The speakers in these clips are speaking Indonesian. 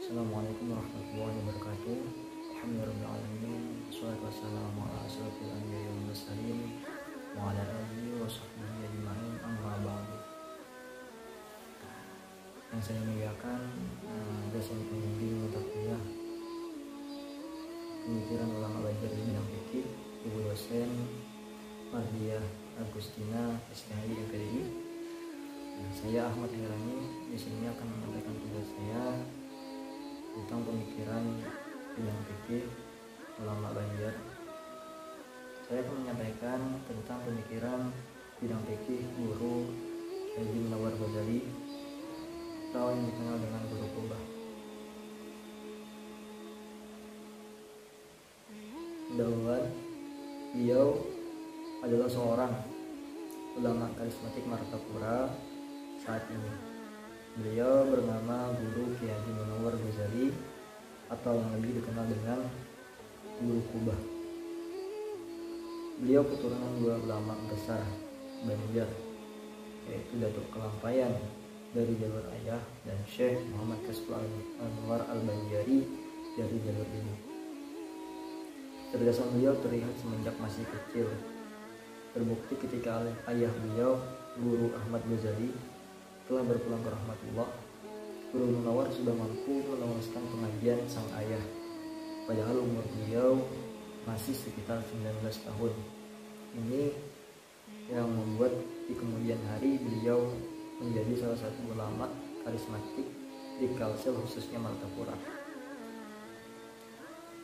Assalamualaikum warahmatullahi wabarakatuh. Alhamdulillahirrahmanirrahim. Wassalatu wassalamu ala asyrofil anbiya'i wal mursalin wa ala alihi wa sahbihi ajma'in, amma ba'du. Yang saya muliakan, dosen pembimbing mata kuliah Pemikiran Ulama Banjar di bidang fikih, Ibu dosen Mardiah Agustina SPHI MPDI. Saya Ahmad Hirani di sini akan menyampaikan tugas saya tentang pemikiran bidang fikih ulama Banjar. Saya akan menyampaikan tentang pemikiran bidang fikih guru Haji Munawwar Ghazali atau yang dikenal dengan Guru Qubah. Dahuluan, beliau adalah seorang ulama karismatik Martapura saat ini. Beliau bernama Guru Kiai Haji Munawwar Ghazali atau yang lebih dikenal dengan Guru Qubah. Beliau keturunan dua ulama besar Banjar, yaitu Datuk Kelampayan dari jalur ayah dan Syekh Muhammad Kasbul Anwar Al-Banjari dari jalur ibu. Kecerdasan beliau terlihat semenjak masih kecil. Terbukti ketika ayah beliau, Guru Ahmad Ghazali, telah berpulang ke rahmatullah, Guru Munawwar sudah mampu meneruskan pengajian sang ayah, padahal umur beliau masih sekitar 19 tahun. Ini yang membuat di kemudian hari beliau menjadi salah satu ulama karismatik di Kalsel, khususnya Martapura.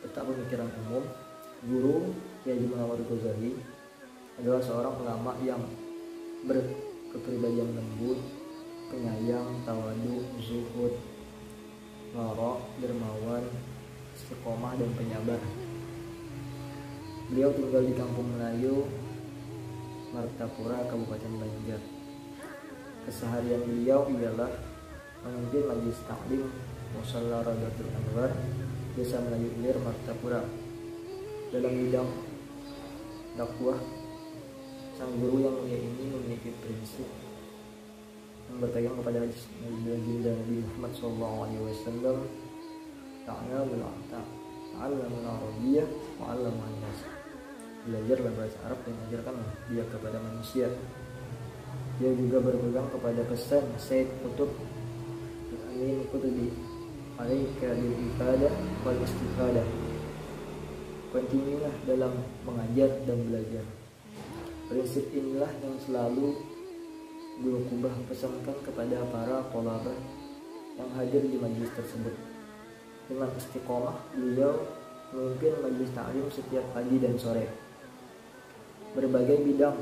Peta pemikiran umum, Guru Kiai Haji Munawwar Ghazali adalah seorang ulama yang berkepribadian lembut, penyayang, tawadu, zuhud, wara, dermawan, istiqomah, dan penyabar. Beliau tinggal di Kampung Melayu, Martapura, Kabupaten Banjar. Keseharian beliau ialah memimpin majelis taklim Musalla Radatul Anwar, Desa Melayu Ilir, Martapura. Dalam bidang dakwah, sang guru yang mulia ini memiliki prinsip yang berpegang kepada hadis Nabi Muhammad SAW, ta'allamul arabiyyah wa'allamul nas. Belajarlah bahasa Arab dan ajarkan dia kepada manusia. Dia juga berpegang kepada pesan Sayyid Qutb Amin Qutubi, alaika bil ibadah wal istifadah. Kontinulah dalam mengajar dan belajar. Prinsip inilah yang selalu Guru Qubah pesankan kepada para thalabah yang hadir di majelis tersebut. Dengan istiqomah, beliau memimpin majelis taklim setiap pagi dan sore. Berbagai bidang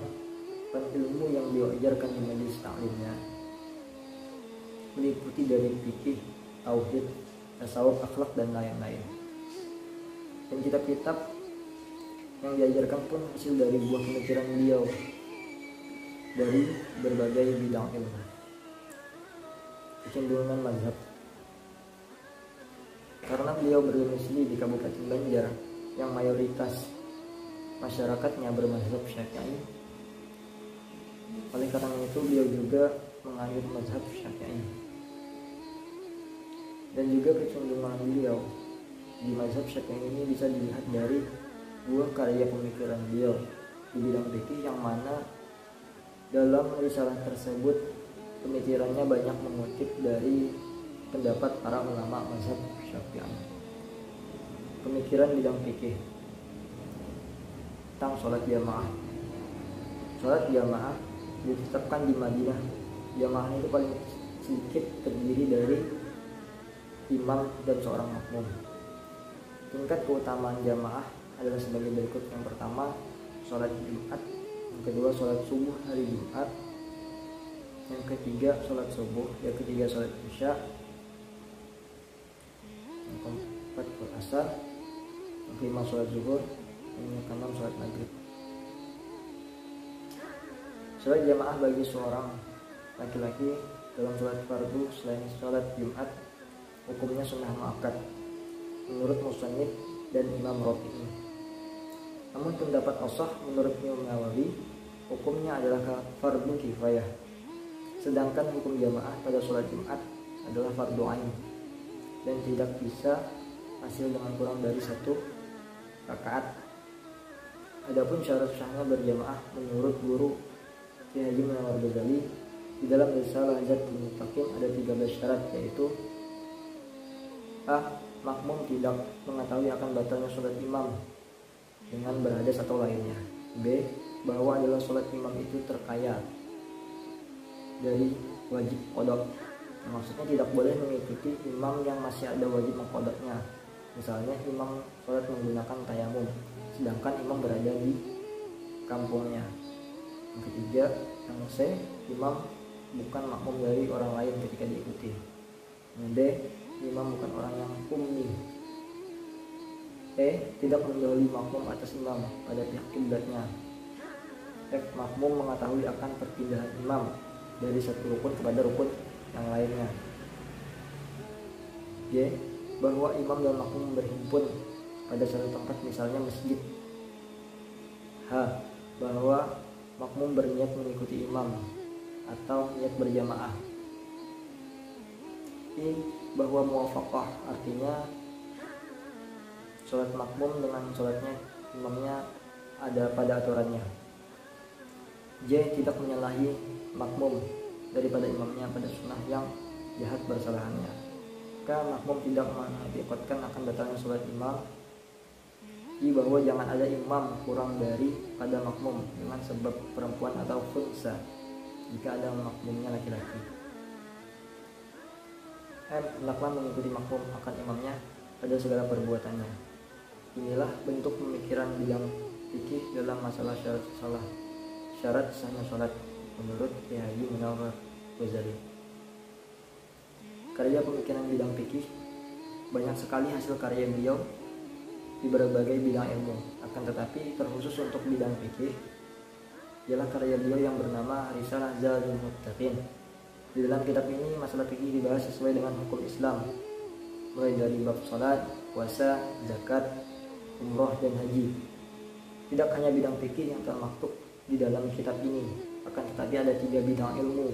ilmu yang beliau ajarkan di majelis taklimnya meliputi dari fikih, tauhid, tasawuf, akhlak, dan lain-lain. Dan kitab-kitab yang diajarkan pun hasil dari buah pemikiran beliau dari berbagai bidang ilmu. Kecenderungan mazhab, karena beliau berdomisili di Kabupaten Banjar yang mayoritas masyarakatnya bermazhab Syafi'i. Oleh karena itu beliau juga menganut mazhab Syafi'i. Dan juga kecenderungan beliau di mazhab Syafi'i ini bisa dilihat dari buah karya pemikiran beliau di bidang fikih, yang mana dalam risalah tersebut pemikirannya banyak mengutip dari pendapat para ulama mazhab Syafi'i. Pemikiran bidang fikih tentang sholat jamaah. Sholat jamaah ditetapkan di Madinah. Jamaah itu paling sedikit terdiri dari imam dan seorang makmum. Tingkat keutamaan jamaah adalah sebagai berikut. Yang pertama, sholat Jumat. Yang kedua, sholat subuh hari Jumat. Yang ketiga, sholat subuh. Yang ketiga, sholat isya. Yang keempat, sholat asar. Yang kelima, sholat zuhur. Yang keenam, sholat maghrib. Sholat jamaah bagi seorang laki-laki dalam sholat fardu selain sholat Jumat hukumnya sunnah muakkad menurut musannif dan Imam Rafi'i. Namun pendapat ashah menurut Imam Nawawi hukumnya adalah fardu kifayah. Sedangkan hukum jamaah pada sholat Jumat adalah fardu ain. dan tidak bisa hasil dengan kurang dari 1 rakaat. Adapun syarat sahnya berjamaah menurut guru Kiai Haji Munawar Ghazali di dalam risalah Zadul Muttaqin ada 13 syarat, yaitu A. Makmum tidak mengetahui akan batalnya sholat imam dengan berhadas atau lainnya. B. Bahwa adalah sholat imam itu terkaya dari wajib qodok. Maksudnya tidak boleh mengikuti imam yang masih ada wajib mengkodoknya. Misalnya imam sholat menggunakan tayamum, sedangkan imam berada di kampungnya. Yang ketiga, yang C, imam bukan makmum dari orang lain ketika diikuti. Yang D, imam bukan orang yang ummi. E, tidak mendahului makmum atas imam pada pihak kiblatnya. F, makmum mengetahui akan perpindahan imam dari satu rukun kepada rukun yang lainnya. G, bahwa imam dan makmum berhimpun pada satu tempat, misalnya masjid. H, bahwa makmum berniat mengikuti imam atau niat berjamaah. I, bahwa muwafaqah, artinya sholat makmum dengan sholatnya imamnya ada pada aturannya. J, tidak menyalahi makmum daripada imamnya pada sunnah yang jahat bersalahannya. K, makmum tidak mengakibatkan akan batalnya sholat imam. I, bahwa jangan ada imam kurang dari pada makmum dengan sebab perempuan atau khunsa jika ada makmumnya laki-laki. M, hendaklah mengikuti makmum akan imamnya pada segala perbuatannya. Inilah bentuk pemikiran bidang fikih dalam masalah syarat sahnya sholat menurut Kiai Haji Munawar Ghazali. Karya pemikiran bidang fikih, banyak sekali hasil karya beliau di berbagai bidang ilmu. Akan tetapi terkhusus untuk bidang fikih ialah karya beliau yang bernama Risalah Zadul Muttaqin. Di dalam kitab ini masalah fikih dibahas sesuai dengan hukum Islam, mulai dari bab salat, puasa, zakat, umroh, dan haji. Tidak hanya bidang fikih yang termaktub di dalam kitab ini, akan tetapi ada 3 bidang ilmu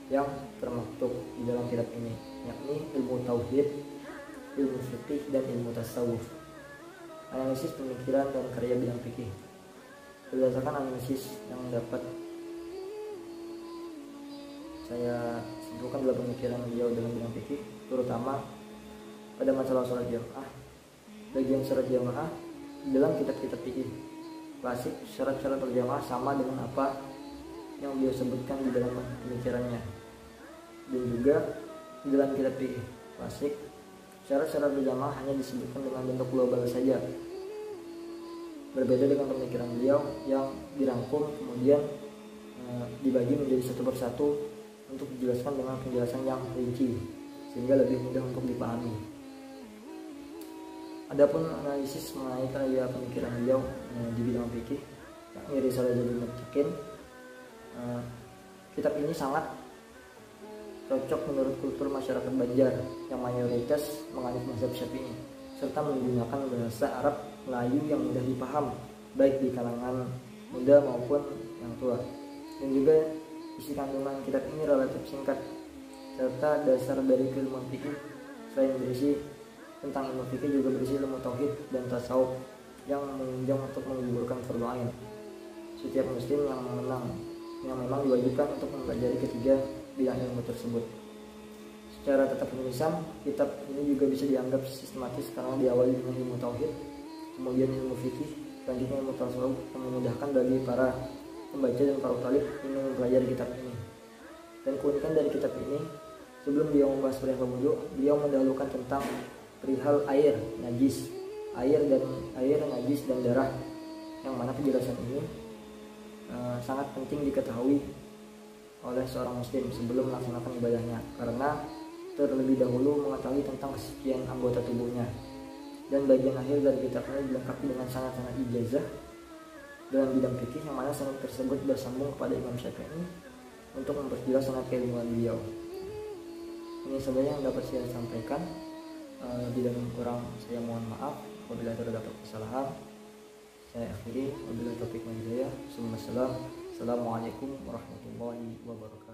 yang termaktub di dalam kitab ini, yakni ilmu tauhid, ilmu fikih, dan ilmu tasawuf. Analisis pemikiran dan karya bidang fikih. Berdasarkan analisis yang dapat saya simpulkan dalam pemikiran beliau dalam bidang fikih, terutama pada masalah sholat jamaah, bagian syarat jamaah dalam kitab-kitab fikih klasik, syarat-syarat berjamaah sama dengan apa yang beliau sebutkan di dalam pemikirannya. Dan juga di dalam kitab fikih klasik, syarat-syarat berjamaah hanya disebutkan dengan bentuk global saja, berbeda dengan pemikiran beliau yang dirangkum kemudian dibagi menjadi satu persatu untuk dijelaskan dengan penjelasan yang rinci sehingga lebih mudah untuk dipahami. Adapun analisis mengenai karya pemikiran beliau di bidang fikih, yakni Risalah Zadul Muttaqin, kitab ini sangat cocok menurut kultur masyarakat Banjar yang mayoritas menganut mazhab Syafi'i serta menggunakan bahasa Arab Melayu yang mudah dipaham baik di kalangan muda maupun yang tua. Dan juga isi kandungan kitab ini relatif singkat serta dasar dari keilmuan fikih. Selain berisi tentang ilmu fikih, juga berisi ilmu tauhid dan tasawuf yang menunjang untuk menggugurkan fardu ain setiap muslim yang memang diwajibkan untuk mempelajari ketiga bidang ilmu tersebut. Secara tata penulisan, kitab ini juga bisa dianggap sistematis karena diawali dengan ilmu tauhid, kemudian ilmu fikih, selanjutnya ilmu tasawuf yang memudahkan bagi para pembaca dan para talib ingin mempelajari kitab ini. Dan keunikan dari kitab ini, sebelum beliau membahas perihal wudu, beliau mendahulukan tentang perihal air, najis, air, najis dan darah, yang mana penjelasan ini sangat penting diketahui oleh seorang muslim sebelum melaksanakan ibadahnya, karena terlebih dahulu mengetahui tentang kesucian anggota tubuhnya. Dan bagian akhir dari kitab ini dilengkapi dengan sanad-sanad ijazah dalam bidang fikih, yang mana sanad tersebut bersambung kepada Imam Syafi'i untuk memperjelas sanad keilmuan beliau. Ini sebenarnya yang dapat saya sampaikan. Lebih dan kurang saya mohon maaf apabila terdapat kesalahan. Saya akhiri, wabillahi taufiq wal hidayah. Assalamualaikum warahmatullahi wabarakatuh.